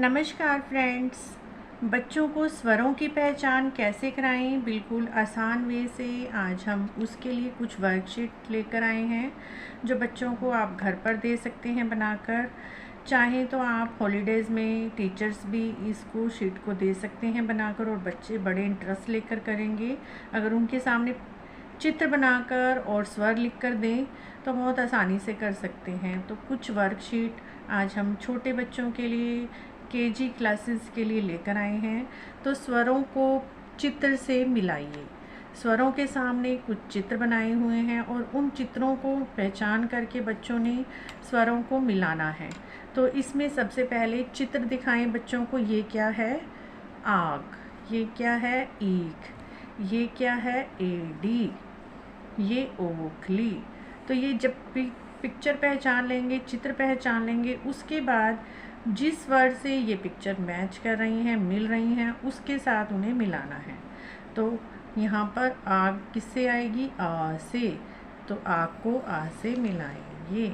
नमस्कार फ्रेंड्स। बच्चों को स्वरों की पहचान कैसे कराएं, बिल्कुल आसान वे से आज हम उसके लिए कुछ वर्कशीट लेकर आए हैं जो बच्चों को आप घर पर दे सकते हैं बनाकर। चाहें तो आप हॉलीडेज़ में टीचर्स भी इसको शीट को दे सकते हैं बनाकर और बच्चे बड़े इंटरेस्ट लेकर करेंगे। अगर उनके सामने चित्र बनाकर और स्वर लिख कर दें तो बहुत आसानी से कर सकते हैं। तो कुछ वर्कशीट आज हम छोटे बच्चों के लिए केजी क्लासेस के लिए लेकर आए हैं। तो स्वरों को चित्र से मिलाइए। स्वरों के सामने कुछ चित्र बनाए हुए हैं और उन चित्रों को पहचान करके बच्चों ने स्वरों को मिलाना है। तो इसमें सबसे पहले चित्र दिखाएं बच्चों को। ये क्या है? आग। ये क्या है? ईख। ये क्या है? एडी। ये ओखली। तो ये जब पिक्चर पहचान लेंगे, चित्र पहचान लेंगे, उसके बाद जिस वर्ड से ये पिक्चर मैच कर रही हैं, मिल रही हैं, उसके साथ उन्हें मिलाना है। तो यहाँ पर आग किससे आएगी? आ से। तो आग को आ से मिलाएंगे।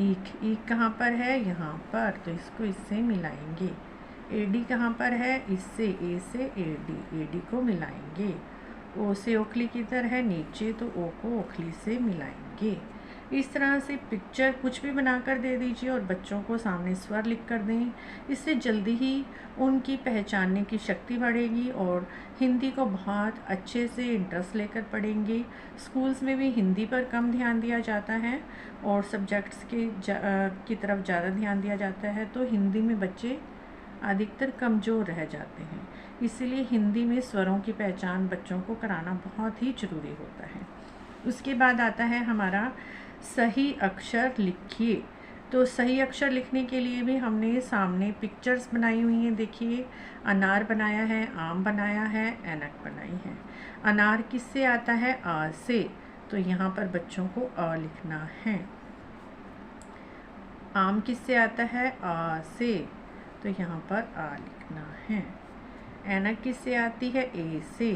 ईख। ईख कहाँ पर है? यहाँ पर। तो इसको इससे मिलाएंगे। एडी कहाँ पर है? इससे। ए से एडी। एडी को मिलाएंगे। ओ से ओखली किधर है? नीचे। तो ओ को ओखली से मिलाएंगे। इस तरह से पिक्चर कुछ भी बनाकर दे दीजिए और बच्चों को सामने स्वर लिख कर दें। इससे जल्दी ही उनकी पहचानने की शक्ति बढ़ेगी और हिंदी को बहुत अच्छे से इंटरेस्ट लेकर पढ़ेंगे। स्कूल्स में भी हिंदी पर कम ध्यान दिया जाता है और सब्जेक्ट्स की तरफ ज़्यादा ध्यान दिया जाता है। तो हिंदी में बच्चे अधिकतर कमज़ोर रह जाते हैं। इसीलिए हिंदी में स्वरों की पहचान बच्चों को कराना बहुत ही ज़रूरी होता है। उसके बाद आता है हमारा सही अक्षर लिखिए। तो सही अक्षर लिखने के लिए भी हमने सामने पिक्चर्स बनाई हुई हैं। देखिए, अनार बनाया है, आम बनाया है, ऐनक बनाई है। अनार किससे आता है? आ से। तो यहाँ पर बच्चों को अ लिखना है। आम किससे आता है? आ से। तो यहाँ पर आ लिखना है। ऐनक किससे आती है? ए से।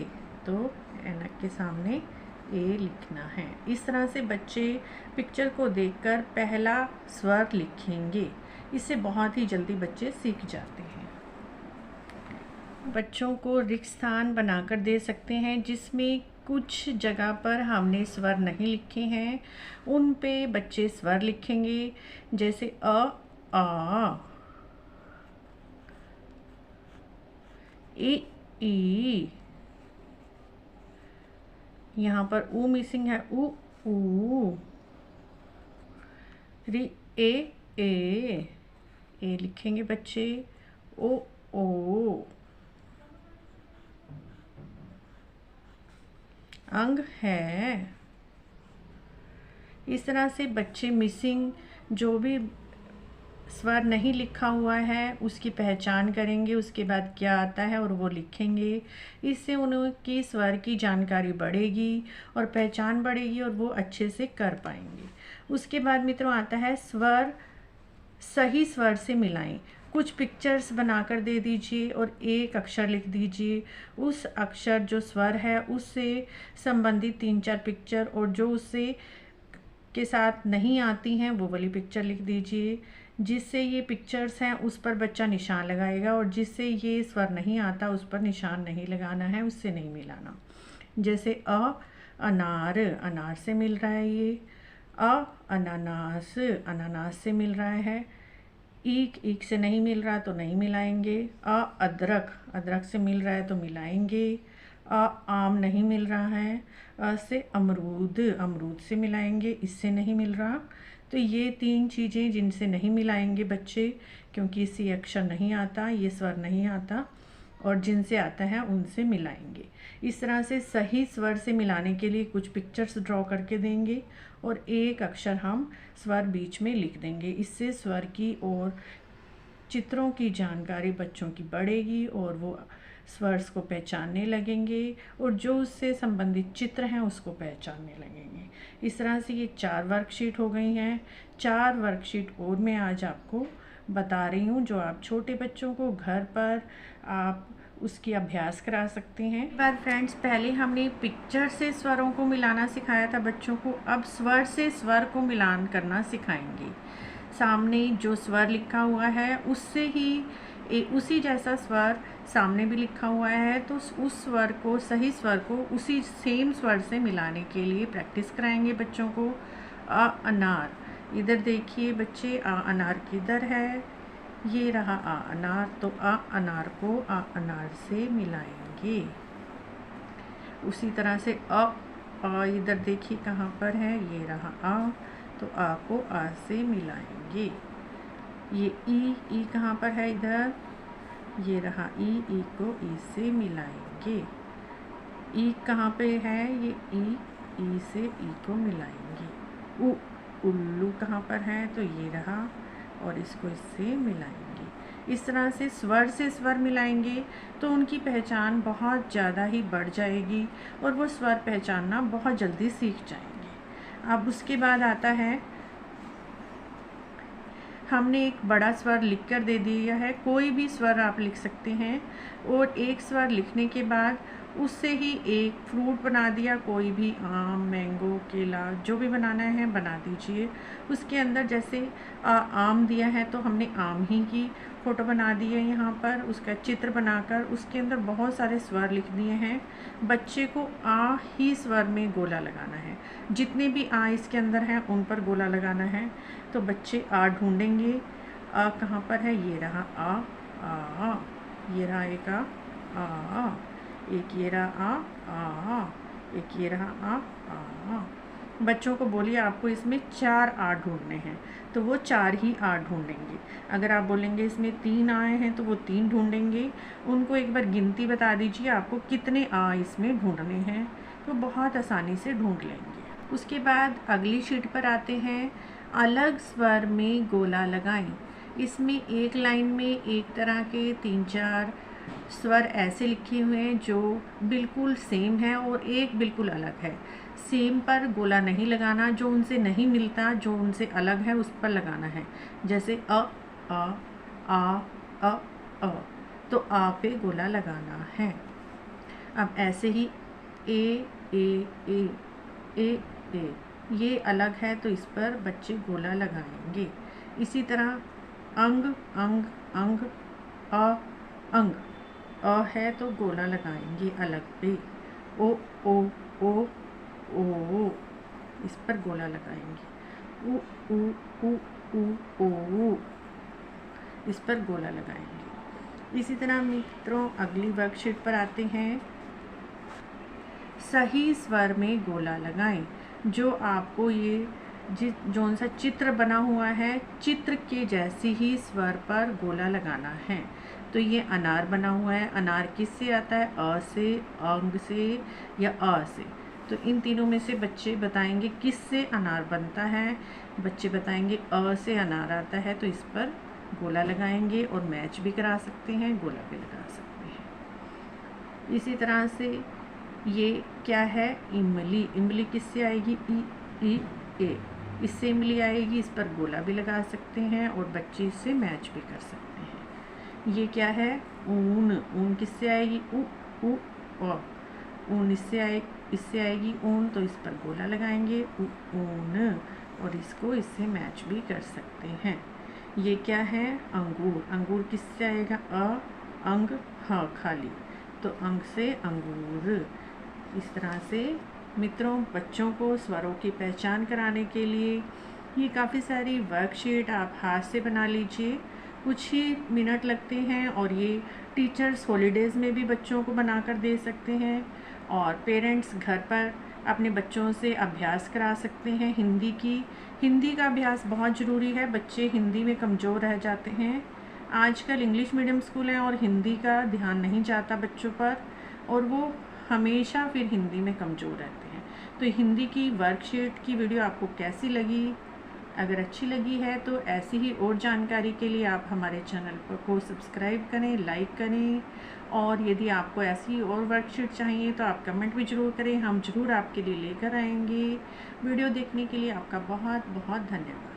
तो ऐनक के सामने ए लिखना है। इस तरह से बच्चे पिक्चर को देखकर पहला स्वर लिखेंगे। इससे बहुत ही जल्दी बच्चे सीख जाते हैं। बच्चों को रिक्त स्थान बनाकर दे सकते हैं जिसमें कुछ जगह पर हमने स्वर नहीं लिखे हैं, उन पे बच्चे स्वर लिखेंगे। जैसे आ, ई। यहाँ पर ऊ मिसिंग है, ऊ। री ए लिखेंगे बच्चे। ओ। अंग है। इस तरह से बच्चे मिसिंग जो भी स्वर नहीं लिखा हुआ है उसकी पहचान करेंगे, उसके बाद क्या आता है और वो लिखेंगे। इससे उनकी स्वर की जानकारी बढ़ेगी और पहचान बढ़ेगी और वो अच्छे से कर पाएंगे। उसके बाद मित्रों आता है स्वर सही स्वर से मिलाएं। कुछ पिक्चर्स बनाकर दे दीजिए और एक अक्षर लिख दीजिए। उस अक्षर जो स्वर है उससे संबंधित 3-4 पिक्चर और जो उससे के साथ नहीं आती हैं वो वाली पिक्चर लिख दीजिए। जिससे ये पिक्चर्स हैं उस पर बच्चा निशान लगाएगा और जिससे ये स्वर नहीं आता उस पर निशान नहीं लगाना है, उससे नहीं मिलाना। जैसे अनार। अनार से मिल रहा है ये। अनानास। अनानास से मिल रहा है। ईख से नहीं मिल रहा तो नहीं मिलाएंगे। अदरक। अदरक से मिल रहा है तो मिलाएंगे। आम नहीं मिल रहा है। से अमरूद। अमरूद से मिलाएंगे, इससे नहीं मिल रहा। तो ये 3 चीज़ें जिनसे नहीं मिलाएंगे बच्चे, क्योंकि इससे अक्षर नहीं आता, ये स्वर नहीं आता, और जिनसे आता है उनसे मिलाएंगे। इस तरह से सही स्वर से मिलाने के लिए कुछ पिक्चर्स ड्रॉ करके देंगे और एक अक्षर हम स्वर बीच में लिख देंगे। इससे स्वर की और चित्रों की जानकारी बच्चों की बढ़ेगी और वो स्वर्स को पहचानने लगेंगे और जो उससे संबंधित चित्र हैं उसको पहचानने लगेंगे। इस तरह से ये 4 वर्कशीट हो गई हैं। 4 वर्कशीट और मैं आज आपको बता रही हूँ जो आप छोटे बच्चों को घर पर आप उसकी अभ्यास करा सकते हैं। एक बार फ्रेंड्स, पहले हमने पिक्चर से स्वरों को मिलाना सिखाया था बच्चों को, अब स्वर से स्वर को मिलान करना सिखाएंगे। सामने जो स्वर लिखा हुआ है उससे ही उसी जैसा स्वर सामने भी लिखा हुआ है, तो उस स्वर को, सही स्वर को उसी सेम स्वर से मिलाने के लिए प्रैक्टिस कराएंगे बच्चों को। अनार, इधर देखिए बच्चे, अनार किधर है, ये रहा अनार, तो अनार को अनार से मिलाएंगे। उसी तरह से इधर देखिए कहाँ पर है, ये रहा तो को से मिलाएंगे। ये ई कहाँ पर है, इधर ये रहा ई को ई से मिलाएंगे। ई कहाँ पे है, ये ई से ई को मिलाएंगे। उल्लू कहाँ पर है, तो ये रहा, और इसको इससे मिलाएंगे। इस तरह से स्वर मिलाएंगे तो उनकी पहचान बहुत ज़्यादा ही बढ़ जाएगी और वो स्वर पहचानना बहुत जल्दी सीख जाएंगे। अब उसके बाद आता है, हमने एक बड़ा स्वर लिख कर दे दिया है, कोई भी स्वर आप लिख सकते हैं, और एक स्वर लिखने के बाद उससे ही एक फ्रूट बना दिया, कोई भी आम, मैंगो, केला, जो भी बनाना है बना दीजिए। उसके अंदर जैसे आम दिया है तो हमने आम ही की फ़ोटो बना दी है यहाँ पर, उसका चित्र बनाकर उसके अंदर बहुत सारे स्वर लिख दिए हैं। बच्चे को ही स्वर में गोला लगाना है, जितने भी इसके अंदर हैं उन पर गोला लगाना है। तो बच्चे ढूंढेंगे, कहाँ पर है, ये रहा ये रहा एक एक ये रहा एक ये रहा बच्चों को बोलिए आपको इसमें 4 ढूंढने हैं, तो वो 4 ही ढूंढेंगे। अगर आप बोलेंगे इसमें 3 आए हैं तो वो 3 ढूंढेंगे। उनको एक बार गिनती बता दीजिए आपको कितने इसमें ढूंढने हैं, तो बहुत आसानी से ढूंढ लेंगे। उसके बाद अगली शीट पर आते हैं, अलग स्वर में गोला लगाएं। इसमें एक लाइन में एक तरह के 3-4 स्वर ऐसे लिखे हुए हैं जो बिल्कुल सेम है और एक बिल्कुल अलग है। सेम पर गोला नहीं लगाना, जो उनसे नहीं मिलता, जो उनसे अलग है उस पर लगाना है। जैसे आ तो पे गोला लगाना है। अब ऐसे ही ए ये अलग है तो इस पर बच्चे गोला लगाएंगे। इसी तरह अंग अंग है तो गोला लगाएंगे अलग पे। ओ इस पर गोला लगाएंगे। उ इस पर गोला लगाएंगे। इसी तरह मित्रों अगली वर्कशीट पर आते हैं, सही स्वर में गोला लगाएं। जो आपको ये जो सा चित्र बना हुआ है, चित्र के जैसी ही स्वर पर गोला लगाना है। तो ये अनार बना हुआ है, अनार किससे आता है, अ से, अंग से या अ से। तो इन तीनों में से बच्चे बताएंगे किससे अनार बनता है। बच्चे बताएंगे अ से अनार आता है, तो इस पर गोला लगाएंगे और मैच भी करा सकते हैं, गोला भी लगा सकते हैं। इसी तरह से ये क्या है, इमली। इमली किससे आएगी, ई ए, इससे इमली आएगी, इस पर गोला भी लगा सकते हैं और बच्चे इससे मैच भी कर सकते हैं। ये क्या है, ऊन। ऊन किससे आएगी, ऊन इससे आएगी ऊन, तो इस पर गोला लगाएंगे, ऊन, और इसको इससे मैच भी कर सकते हैं। ये क्या है, अंगूर। अंगूर किससे आएगा, अंग खाली, तो अंग से अंगूर। इस तरह से मित्रों बच्चों को स्वरों की पहचान कराने के लिए ये काफ़ी सारी वर्कशीट आप हाथ से बना लीजिए। कुछ ही मिनट लगते हैं और ये टीचर्स हॉलीडेज़ में भी बच्चों को बनाकर दे सकते हैं, और पेरेंट्स घर पर अपने बच्चों से अभ्यास करा सकते हैं। हिंदी का अभ्यास बहुत ज़रूरी है, बच्चे हिंदी में कमज़ोर रह जाते हैं। आजकल इंग्लिश मीडियम स्कूल हैं और हिंदी का ध्यान नहीं जाता बच्चों पर, और वो हमेशा फिर हिंदी में कमज़ोर रहते हैं। तो हिंदी की वर्कशीट की वीडियो आपको कैसी लगी? अगर अच्छी लगी है तो ऐसी ही और जानकारी के लिए आप हमारे चैनल को सब्सक्राइब करें, लाइक करें, और यदि आपको ऐसी और वर्कशीट चाहिए तो आप कमेंट भी ज़रूर करें, हम ज़रूर आपके लिए लेकर आएंगे। वीडियो देखने के लिए आपका बहुत बहुत धन्यवाद।